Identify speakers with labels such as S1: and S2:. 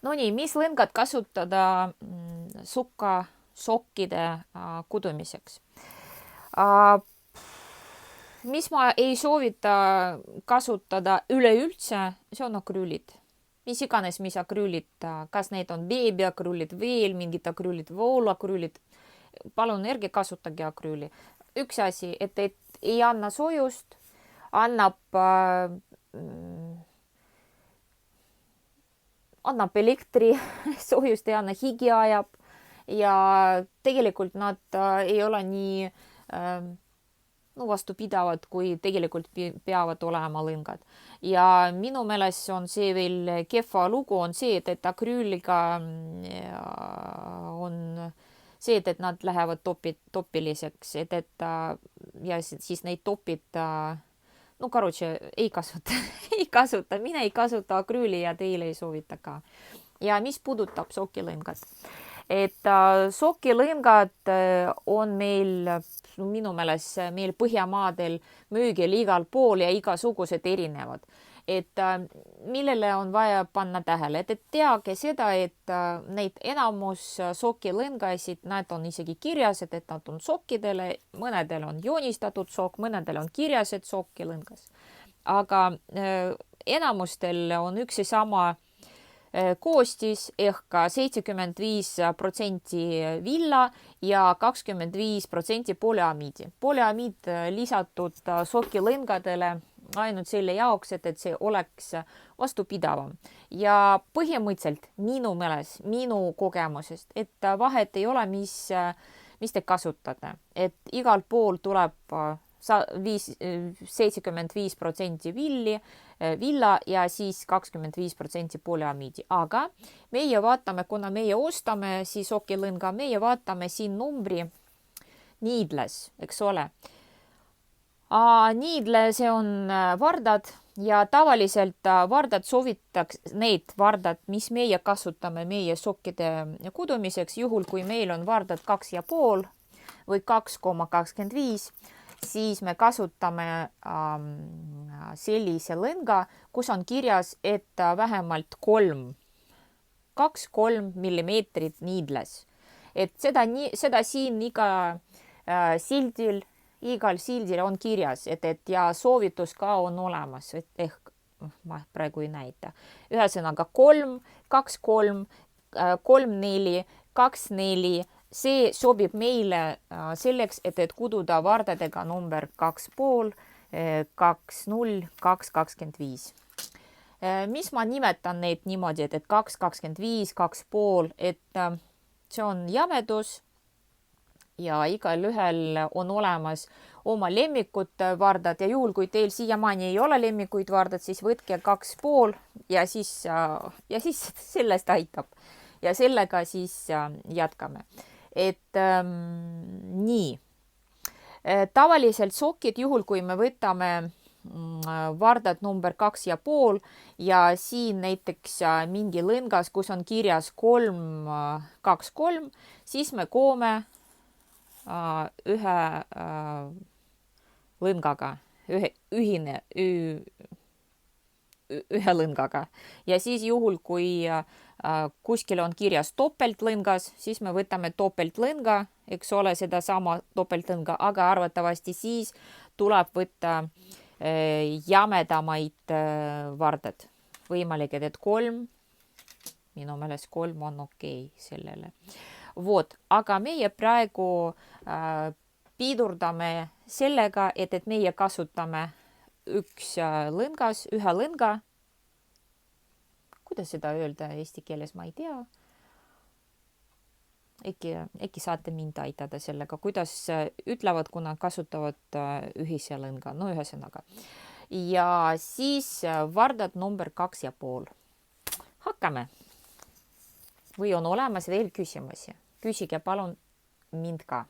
S1: No nii, mis lõngad kasutada sukka sokkide kudumiseks? Mis ma ei soovita kasutada üleüldse, see on akrüülid. Mis iganes, mis akrüülid, kas need on beebiakrüülid, veel mingid akrüülid, voolakrüülid. Palun ärge kasutage akrüüli. Üks asi, et ei anna soojust, annab elektri, soojust ei anna, higi ajab ja tegelikult nad ei ole nii vastupidavad, kui tegelikult peavad olema lõngad. Ja minu meelest on see veel kehva lugu on see, et akrüüliga on see, et nad lähevad topiliseks, ja siis neid topid ei kasuta, ei kasuta, mina ei kasuta akrüüli ja teile ei soovita ka. Ja mis puudutab sokilõngad, et sokilõngad on meil, minu meelest meil Põhjamaadel müügil igal pool ja igasugused erinevad. Et millele on vaja panna tähele, et teage seda, et neid enamus sokilõngasid, nad on isegi kirjas, et nad on sokkidele, mõnedel on joonistatud sokk, mõnedel on kirjas, et sokilõngas. Aga enamustel on üks ja sama koostis ehk 75% villa ja 25% polüamiidi. Polüamiid lisatud sokilõngadele ainult selle jaoks, et see oleks vastupidavam. Ja põhimõtteliselt minu meelest, minu kogemusest, et vahet ei ole, mis te kasutate. Et igal pool tuleb 75% villa ja siis 25% polüamiidi. Aga meie vaatame, kuna meie ostame siis sokilõnga, meie vaatame siin numbri Needless, eks ole. Needle, see on vardad ja tavaliselt vardad soovitaks neid vardad, mis meie kasutame meie sokkide kudumiseks, juhul kui meil on vardad 2,5 või 2,25, siis me kasutame sellise lõnga, kus on kirjas, et vähemalt 2-3 millimeetrit needless. Et seda siin igal sildil on kirjas, et ja soovitus ka on olemas, ehk ma praegu ei näita. Ühesõnaga 3, 2-3, 3-4, 2-4, see sobib meile selleks, et kududa vardadega number 2,5, 2,0, 2,25. Mis ma nimetan neid niimoodi, et 2,25, 2,5, et see on jämedus ja igal ühel on olemas oma lemmikud vardad ja juhul, kui teil siiamaani ei ole lemmikuid vardad, siis võtke 2,5 ja siis sellest aitab ja sellega siis jätkame. Et nii. Tavaliselt sokid, juhul kui me võtame vardad number 2,5 ja siin näiteks mingi lõngas, kus on kirjas 3,2,3, siis me koome ühe lõngaga, ühe lõngaga ja siis juhul, kui kuskil on kirjas topeltlõngas, siis me võtame topeltlõnga, eks ole, seda sama topeltlõnga, aga arvatavasti siis tuleb võtta jämedamaid vardad. Võimalik, et 3, minu meelest 3 on okei sellele. Aga meie praegu pidurdame sellega, et meie kasutame ühe lõnga. Kuidas seda öelda eesti keeles, ma ei tea. Äkki saate mind aitada sellega, kuidas ütlevad, kuna kasutavad ühise lõnga, no ühesõnaga. Ja siis vardad number 2,5. Hakkame. Või on olemas veel küsimusi? Küsige palun mind ka.